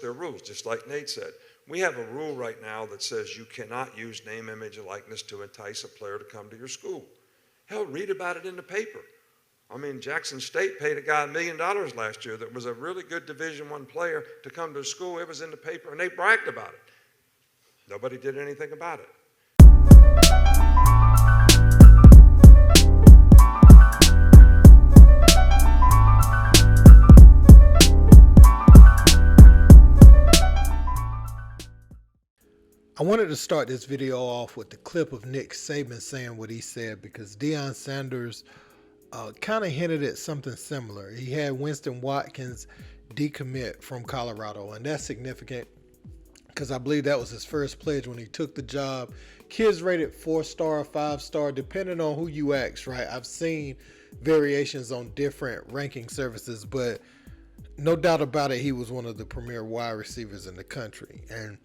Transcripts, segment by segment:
There are rules, just like Nate said. We have a rule right now that says you cannot use name, image, and likeness to entice a player to come to your school. Hell, read about it in the paper. I mean, Jackson State paid a guy $1 million last year that was a really good Division I player to come to school. It was in the paper, and they bragged about it. Nobody did anything about it. I wanted to start this video off with the clip of Nick Saban saying what he said, because Deion Sanders kind of hinted at something similar. He had Winston Watkins decommit from Colorado, and that's significant because I believe that was his first pledge when he took the job. Kids rated 4-star, 5-star, depending on who you ask, right? I've seen variations on different ranking services, but no doubt about it, he was one of the premier wide receivers in the country. And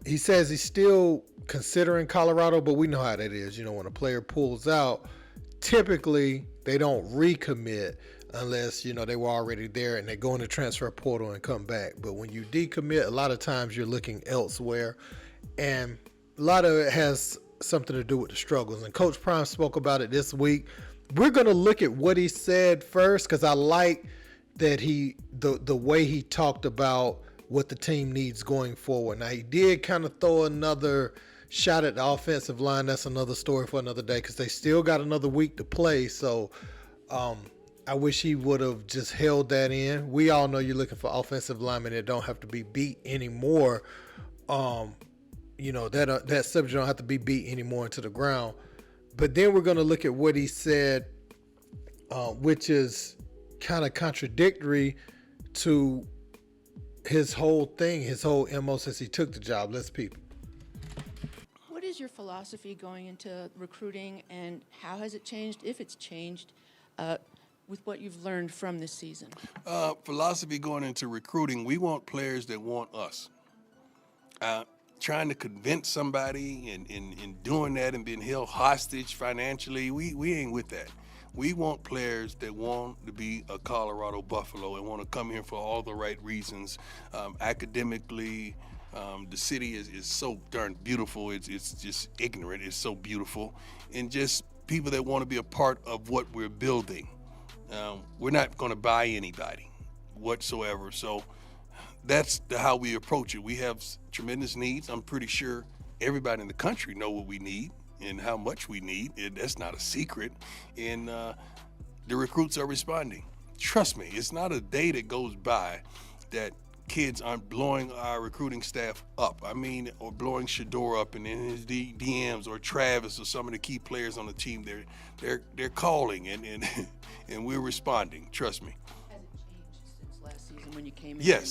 he says he's still considering Colorado, but we know how that is. You know, when a player pulls out, typically they don't recommit unless, you know, they were already there and they go in the transfer portal and come back. But when you decommit, a lot of times you're looking elsewhere. And a lot of it has something to do with the struggles. And Coach Prime spoke about it this week. We're going to look at what he said first, because I like that the way he talked about what the team needs going forward. Now, he did kind of throw another shot at the offensive line. That's another story for another day, because they still got another week to play. So I wish he would have just held that in. We all know you're looking for offensive linemen that don't have to be beat anymore. You know, that subject don't have to be beat anymore into the ground. But then we're going to look at what he said, which is kind of contradictory to his whole thing, his whole MO since he took the job. Let's peep. What is your philosophy going into recruiting, and how has it changed, if it's changed, with what you've learned from this season? Philosophy going into recruiting, we want players that want us. Trying to convince somebody and doing that and being held hostage financially, we ain't with that. We want players that want to be a Colorado Buffalo and want to come here for all the right reasons. Academically, the city is so darn beautiful. It's just ignorant. It's so beautiful. And just people that want to be a part of what we're building. We're not going to buy anybody whatsoever. So that's how we approach it. We have tremendous needs. I'm pretty sure everybody in the country know what we need and how much we need. That's not a secret. And the recruits are responding. Trust me, it's not a day that goes by that kids aren't blowing our recruiting staff up. I mean, or blowing Shador up and in his DMs, or Travis, or some of the key players on the team. They're calling and we're responding. Trust me. Has it changed since last season when you came in?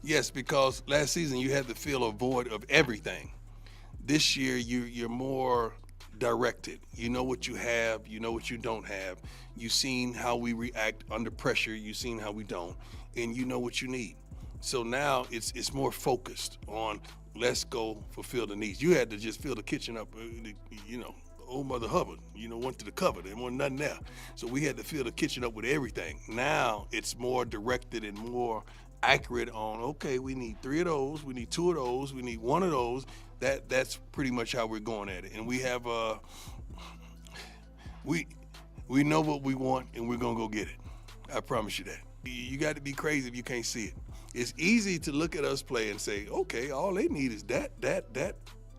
Yes, because last season you had to fill a void of everything. This year you're more directed. You know what you have, you know what you don't have. You've seen how we react under pressure, you've seen how we don't, and you know what you need. So now it's more focused on, let's go fulfill the needs. You had to just fill the kitchen up, you know, old Mother Hubbard, you know, went to the cupboard, there wasn't nothing there. So we had to fill the kitchen up with everything. Now it's more directed and more accurate on, okay, we need 3 of those, we need 2 of those, we need 1 of those. That's pretty much how we're going at it. And we have we know what we want, and we're gonna go get it. I promise you that. You got to be crazy if you can't see it. It's easy to look at us play and say, okay, all they need is that,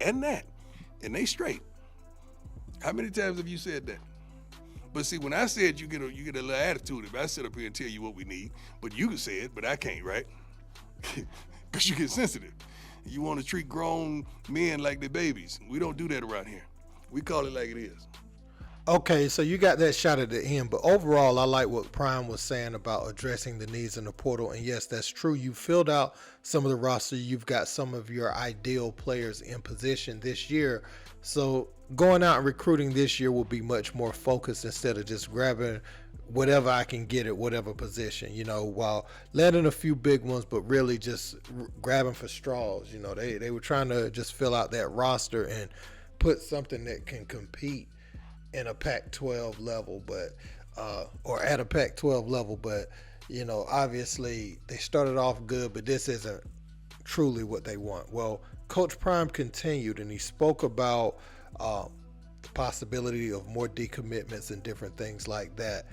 and that, and they straight. How many times have you said that? But see, when I said you get a little attitude, if I sit up here and tell you what we need, but you can say it, but I can't, right? Because you get sensitive. You want to treat grown men like they're babies. We don't do that around here. We call it like it is. Okay, so you got that shot at the end, but overall, I like what Prime was saying about addressing the needs in the portal. And yes, that's true. You filled out some of the roster. You've got some of your ideal players in position this year. So going out and recruiting this year will be much more focused instead of just grabbing whatever I can get at whatever position, you know, while landing a few big ones, but really just grabbing for straws. You know, they were trying to just fill out that roster and put something that can compete in a Pac-12 level, but or at a Pac-12 level, but you know, obviously they started off good, but this isn't truly what they want. Well, Coach Prime continued, and he spoke about the possibility of more decommitments and different things like that.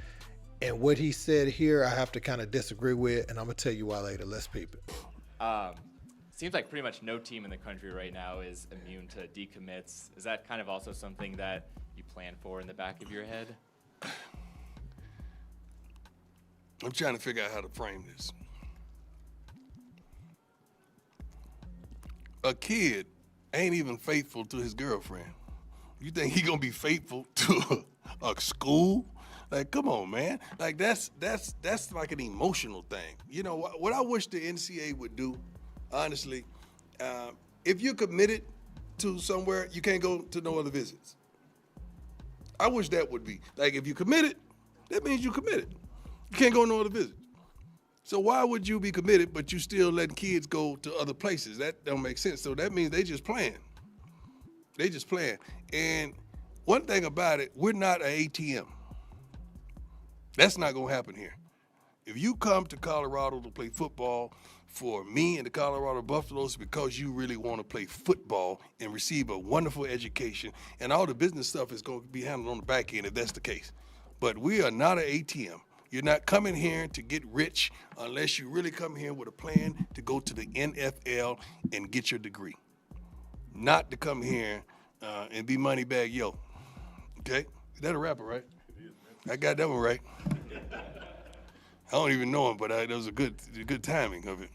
And what he said here, I have to kind of disagree with, and I'm going to tell you why later. Let's peep it. Seems like pretty much no team in the country right now is immune to decommits. Is that kind of also something that you plan for in the back of your head? I'm trying to figure out how to frame this. A kid ain't even faithful to his girlfriend. You think he gonna be faithful to a school? Like, come on, man. Like, that's like an emotional thing. You know, what I wish the NCAA would do, honestly, if you're committed to somewhere, you can't go to no other visits. I wish that would be. Like, if you committed, that means you committed. You can't go no other visits. So why would you be committed, but you still letting kids go to other places? That don't make sense. So that means they just playing. They just playing. And one thing about it, we're not an ATM. That's not gonna happen here. If you come to Colorado to play football for me and the Colorado Buffaloes because you really want to play football and receive a wonderful education, and all the business stuff is going to be handled on the back end if that's the case. But we are not an ATM. You're not coming here to get rich unless you really come here with a plan to go to the NFL and get your degree. Not to come here and be money bag yo. Okay? Is that a rapper, right? I got that one right. I don't even know him, but that was a good timing of it.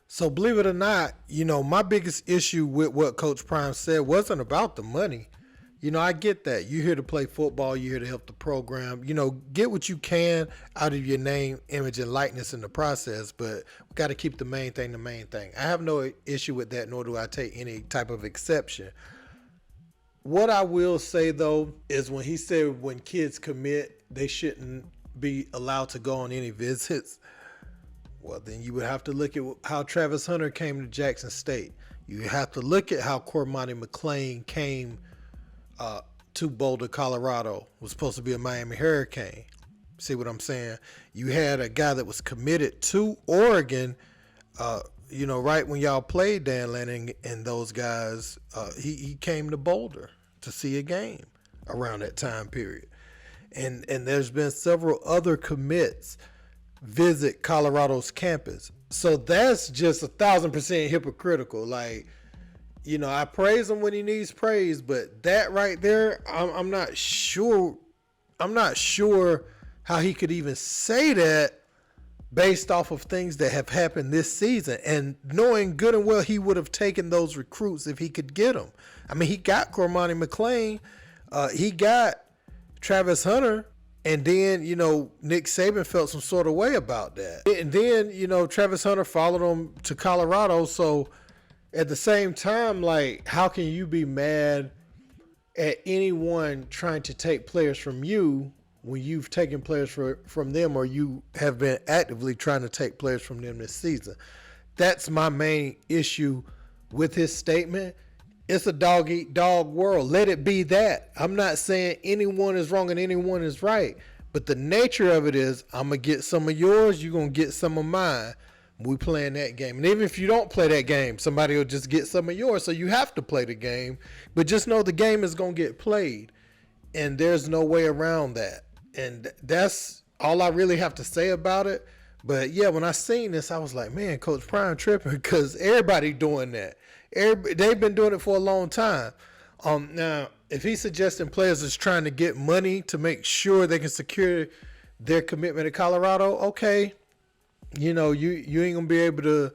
So believe it or not, you know, my biggest issue with what Coach Prime said wasn't about the money. You know, I get that. You're here to play football. You're here to help the program. You know, get what you can out of your name, image, and likeness in the process, but we got to keep the main thing the main thing. I have no issue with that, nor do I take any type of exception. What I will say, though, is when he said when kids commit, they shouldn't be allowed to go on any visits. Well, then you would have to look at how Travis Hunter came to Jackson State. You have to look at how Cormani McClain came to Boulder, Colorado. Was supposed to be a Miami Hurricane. See what I'm saying? You had a guy that was committed to Oregon, you know, right when y'all played Dan Lanning and those guys. He came to Boulder to see a game around that time period. And there's been several other commits visit Colorado's campus. So that's just 1,000% hypocritical. Like, you know, I praise him when he needs praise, but that right there, I'm not sure how he could even say that based off of things that have happened this season, and knowing good and well he would have taken those recruits if he could get them. I mean, he got Cormani McClain, he got Travis Hunter, and then, you know, Nick Saban felt some sort of way about that. And then, you know, Travis Hunter followed him to Colorado. So at the same time, like, how can you be mad at anyone trying to take players from you when you've taken players from them, or you have been actively trying to take players from them this season? That's my main issue with his statement. It's a dog-eat-dog world. Let it be that. I'm not saying anyone is wrong and anyone is right. But the nature of it is, I'm going to get some of yours, you're going to get some of mine. We playing that game. And even if you don't play that game, somebody will just get some of yours. So you have to play the game. But just know the game is going to get played. And there's no way around that. And that's all I really have to say about it. But, yeah, when I seen this, I was like, man, Coach Prime tripping, because everybody doing that. They've been doing it for a long time. Now, if he's suggesting players is trying to get money to make sure they can secure their commitment to Colorado, okay, you know, you ain't going to be able to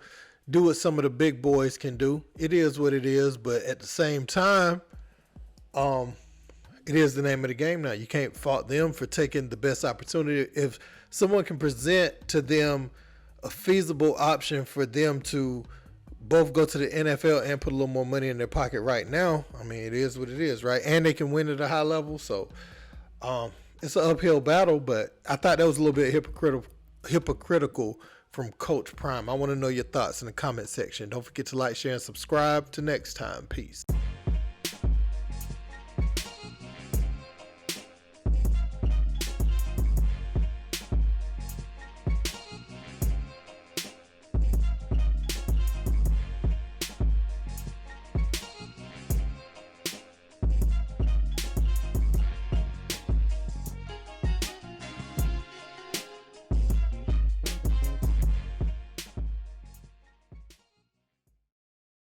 do what some of the big boys can do. It is what it is, but at the same time, it is the name of the game now. You can't fault them for taking the best opportunity. If someone can present to them a feasible option for them to both go to the NFL and put a little more money in their pocket right now, I mean, it is what it is, right? And they can win at a high level. So it's an uphill battle, but I thought that was a little bit hypocritical from Coach Prime. I want to know your thoughts in the comment section. Don't forget to like, share, and subscribe. Till next time. Peace.